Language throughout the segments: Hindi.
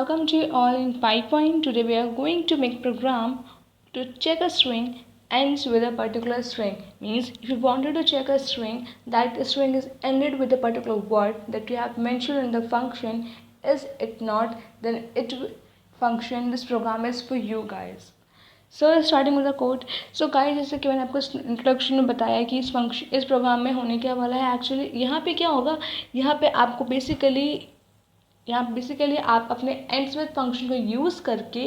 welcome to you all in PyPoint. Today we are going to make program to check a string ends with a particular string. Means if you wanted to check a string that string is ended with a particular word that you have mentioned in the function, is it not, then it function this program is for you guys. So starting with the code. So guys जैसे कि मैंने आपको इंट्रोडक्शन में बताया कि इस प्रोग्राम में होने क्या वाला है. एक्चुअली यहाँ पे क्या होगा, यहाँ पे आपको बेसिकली आप अपने एंड्स विद फंक्शन को यूज़ करके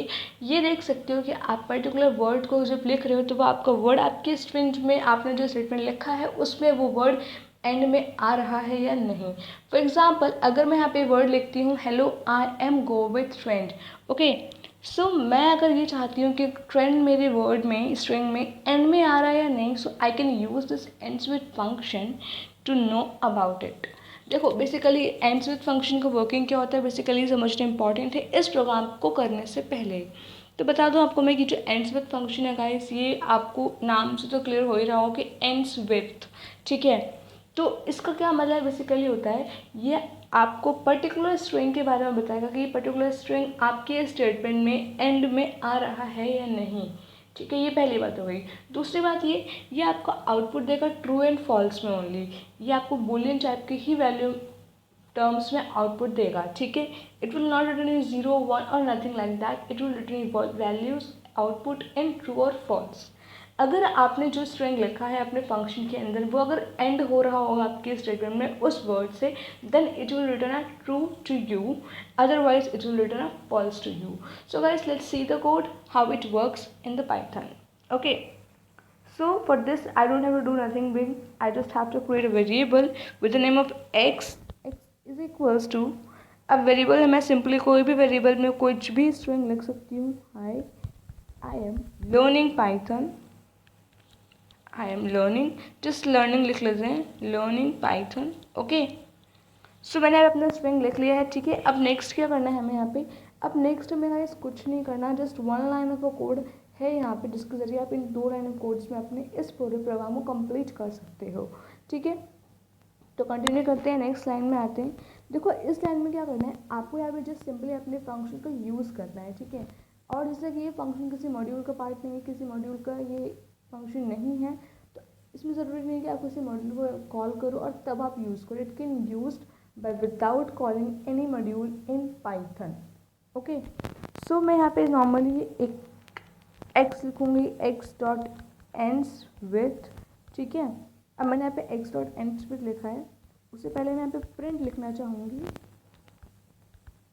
ये देख सकते हो कि आप पर्टिकुलर वर्ड को जब लिख रहे हो तो वो आपका वर्ड आपके स्ट्रिंग में आपने जो स्टेटमेंट लिखा है उसमें वो वर्ड एंड में आ रहा है या नहीं. फॉर एग्जाम्पल अगर मैं यहाँ पे वर्ड लिखती हूँ hello I am go with trend. Okay, so मैं अगर ये चाहती हूँ कि ट्रेंड मेरे वर्ड में स्ट्रिंग में एंड में आ रहा है या नहीं, so I can use this ends with function to know about it. देखो बेसिकली एंड्स विद फंक्शन का वर्किंग क्या होता है बेसिकली समझना इंपॉर्टेंट है इस प्रोग्राम को करने से पहले. तो बता दूं आपको मैं कि जो एंड्स विद फंक्शन है गाइस, ये आपको नाम से तो क्लियर हो ही रहा हो कि एंड्स विथ. ठीक है, तो इसका क्या मतलब बेसिकली होता है, ये आपको पर्टिकुलर स्ट्रिंग के बारे में बताएगा कि ये पर्टिकुलर स्ट्रिंग आपके स्टेटमेंट में एंड में आ रहा है या नहीं. ठीक है, ये पहली बात हो गई. दूसरी बात ये आपको आउटपुट देगा ट्रू एंड फॉल्स में ओनली. ये आपको बूलियन टाइप की ही वैल्यू टर्म्स में आउटपुट देगा. ठीक है, इट विल नॉट रिटर्न इन 0 1 और nothing like that. It will return values output in true और फॉल्स. अगर आपने जो स्ट्रिंग लिखा है अपने फंक्शन के अंदर वो अगर एंड हो रहा होगा आपके स्टेटमेंट में उस वर्ड से, then it will return a true to you, otherwise it will return a false to you. So guys, let's see the code how it works in the Python. Okay, so for this I don't have to do nothing big. I just have to create a variable with the name of x. X is equals to, अब वेरिएबल है, मैं सिंपली कोई भी वेरिएबल में कुछ भी स्ट्रिंग लिख सकती हूँ. I am learning Python. I am learning, just learning लिख लेते हैं, लर्निंग पाइथन. ओके, सो मैंने अपना स्ट्रिंग लिख लिया है. ठीक है, अब नेक्स्ट क्या करना है हमें यहाँ पे. अब नेक्स्ट में गाइस कुछ नहीं करना, just 1 line of a code है यहाँ पे जिसके ज़रिए आप इन 2 लाइन ऑफ कोड्स में अपने इस पूरे प्रोग्राम को कंप्लीट कर सकते हो. ठीक है, तो कंटिन्यू करते हैं, नेक्स्ट लाइन में आते हैं. देखो इस लाइन में क्या करना है आपको, यहाँ पे जस्ट सिंपली अपने फंक्शन को यूज़ करना है. ठीक है, और जैसे कि ये फंक्शन किसी मॉड्यूल का पार्ट नहीं है, किसी मॉड्यूल का ये फंक्शन नहीं है, तो इसमें ज़रूरी नहीं है कि आप किसी मॉड्यूल को कॉल करो और तब आप यूज़ करो. It can use by without calling any module in Python. Okay, so मैं यहाँ पे नॉर्मली एक x लिखूँगी, x डॉट ends with. ठीक है, अब मैंने यहाँ पे x डॉट ends with लिखा है. उससे पहले मैं यहाँ पे प्रिंट लिखना चाहूँगी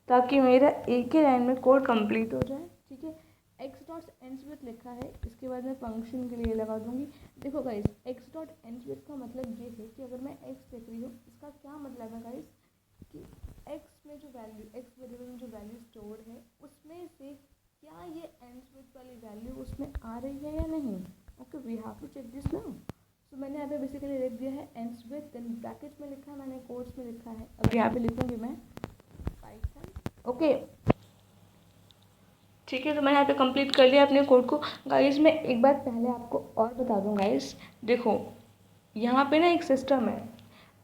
ताकि मेरा एक ही लाइन में कोड कंप्लीट हो जाए. ठीक है, x डॉट ends with लिखा है, इसके बाद मैं फंक्शन के लिए लगा दूँगी. देखो guys, x dot ends with का मतलब ये है कि अगर मैं x लिख रही हूँ इसका क्या मतलब है गाइस कि x में जो वैल्यू, x वेरिएबल में जो वैल्यू स्टोर है उसमें से क्या ये ends with वाली वैल्यू उसमें आ रही है या नहीं. Okay, we have to check this now. So मैंने यहाँ पे बेसिकली लिख दिया है ends with, देन ब्रैकेट में लिखा है, मैंने कोट्स में लिखा है. अब यहाँ पे लिखूँगी मैं पाइथन. ओके, ठीक है, तो मैंने यहाँ पे कंप्लीट कर लिया अपने कोड को. गाइस मैं एक बात पहले आपको और बता दूँ गाइस, देखो यहाँ पे ना एक सिस्टम है.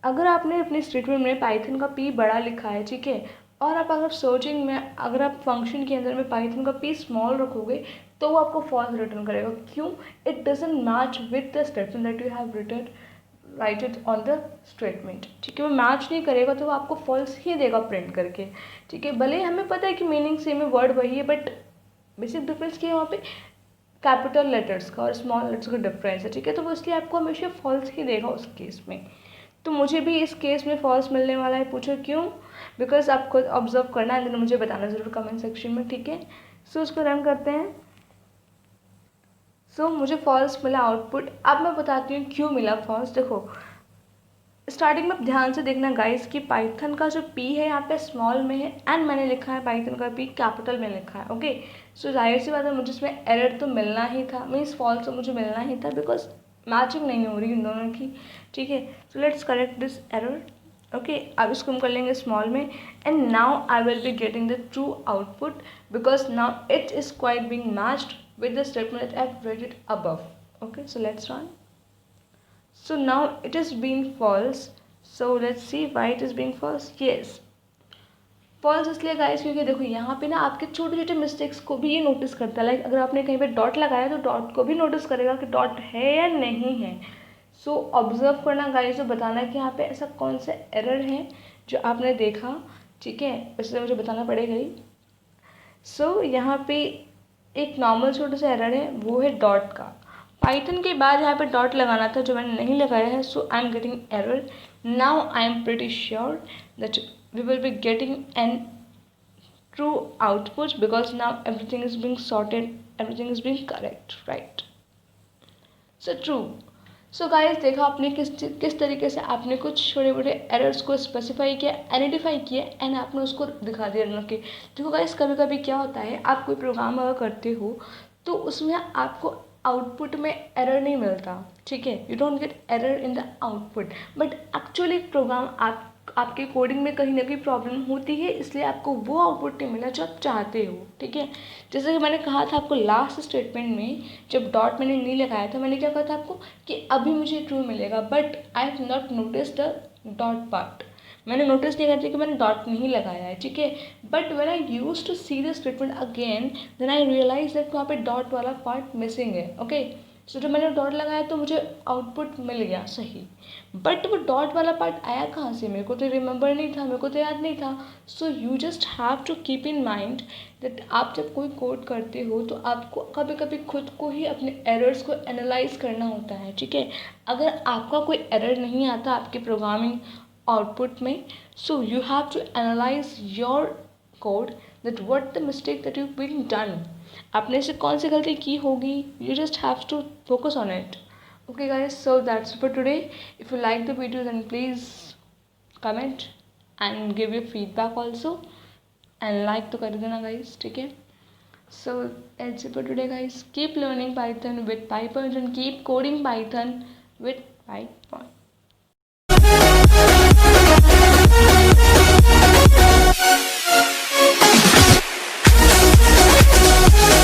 अगर आपने अपने स्टेटमेंट में पाइथन का p बड़ा लिखा है, ठीक है, और आप अगर सर्चिंग में अगर आप फंक्शन के अंदर में पाइथन का p स्मॉल रखोगे तो वो आपको फॉल्स रिटर्न करेगा. क्यों? It doesn't match with the statement that you have written write it on the statement. ठीक है, वो मैच नहीं करेगा तो वो आपको फॉल्स ही देगा प्रिंट करके. ठीक है, भले ही हमें पता है कि मीनिंग सेम है, वर्ड वही है, बट बेसिक डिफरेंस क्या है वहाँ पे कैपिटल लेटर्स का और स्मॉल लेटर्स का डिफरेंस है. ठीक है, तो वो इसलिए आपको हमेशा फॉल्स ही देगा उस केस में. तो मुझे भी इस केस में फॉल्स मिलने वाला है. पूछो क्यों? बिकॉज आप खुद ऑब्जर्व करना है, मुझे बताना ज़रूर कमेंट सेक्शन में. ठीक है, सो उसको रन करते हैं. सो मुझे फॉल्स मिला आउटपुट. अब मैं बताती हूँ क्यों मिला फॉल्स. देखो स्टार्टिंग में ध्यान से देखना गाइस कि पाइथन का जो p है यहाँ पे स्मॉल में है एंड मैंने लिखा है पाइथन का p कैपिटल में लिखा है. ओके, सो जाहिर सी बात है मुझे इसमें एरर तो मिलना ही था, मीन्स फॉल्स तो मुझे मिलना ही था बिकॉज मैचिंग नहीं हो रही इन दोनों की. ठीक है, so let's correct this error. Okay, अब इसको हम कर लेंगे स्मॉल में and now I will be getting the true output because now it is quite being matched with the statement that I have rated above. Okay, so let's run. So now it is being false. So let's see why it is being false. Yes, false इसलिए गाइस क्योंकि देखो यहाँ पे ना आपके छोटे छोटे मिस्टेक्स को भी ये नोटिस करता है। लाइक अगर आपने कहीं पे डॉट लगाया तो डॉट को भी नोटिस करेगा कि डॉट है या नहीं है। सो ऑब्जर्व करना गाइस, और बताना कि यहाँ पे ऐसा कौन सा एरर है जो आपने देखा, ठीक है, वैसे मुझे बताना पड़ेगा ही। सो यहाँ पे एक नॉर्मल छोटा सा एरर है, वो है डॉट का। पाइथन के बाद यहाँ पे डॉट लगाना था जो मैंने नहीं लगाया है, so I am getting error. Now I am pretty sure that we will be getting an true output because now everything is being sorted, everything is being correct, right. So true. So guys देखा आपने किस तरीके से आपने कुछ छोटे मोटे एरर्स को स्पेसिफाई किया, आइडेंटिफाई किया, एंड आपने उसको दिखा दिया रन के। देखो गाइस कभी कभी क्या होता है, आप कोई प्रोग्राम अगर करते हो तो उसमें आपको आउटपुट में एरर नहीं मिलता, ठीक है, you don't get error in the output, but actually program आपके कोडिंग में कहीं ना कहीं प्रॉब्लम होती है, इसलिए आपको वो आउटपुट नहीं मिला जो आप चाहते हो, ठीक है। जैसे कि मैंने कहा था आपको लास्ट स्टेटमेंट में, जब डॉट मैंने नहीं लगाया था, मैंने क्या कहा था आपको कि अभी मुझे ट्रू मिलेगा, but I have not notice the dot part. मैंने नोटिस नहीं करती कि मैंने डॉट नहीं लगाया है, ठीक है, but when I used to see the statement again then I realise that वहाँ पे डॉट वाला पार्ट मिसिंग है, ओके। सो जब मैंने डॉट लगाया तो मुझे आउटपुट मिल गया सही, बट वो डॉट वाला पार्ट आया कहाँ से, मेरे को तो रिमेंबर नहीं था, मेरे को तो याद नहीं था। So you just have to keep in mind that आप जब कोई कोड करते हो तो आपको कभी कभी खुद को ही अपने एरर्स को एनालाइज करना होता है, ठीक है। अगर आपका कोई एरर नहीं आता आपके प्रोग्रामिंग आउटपुट में, so you have to analyse your code that what the mistake that you been done, आपने से कौन सी गलती की होगी, you just have to focus on it. Okay guys, so that's for today. If you like the video then please comment and give your feedback also, and like तो कर देना guys, ठीक है। So that's it for today guys. Keep learning Python with PyPoint and keep coding Python with PyPoint.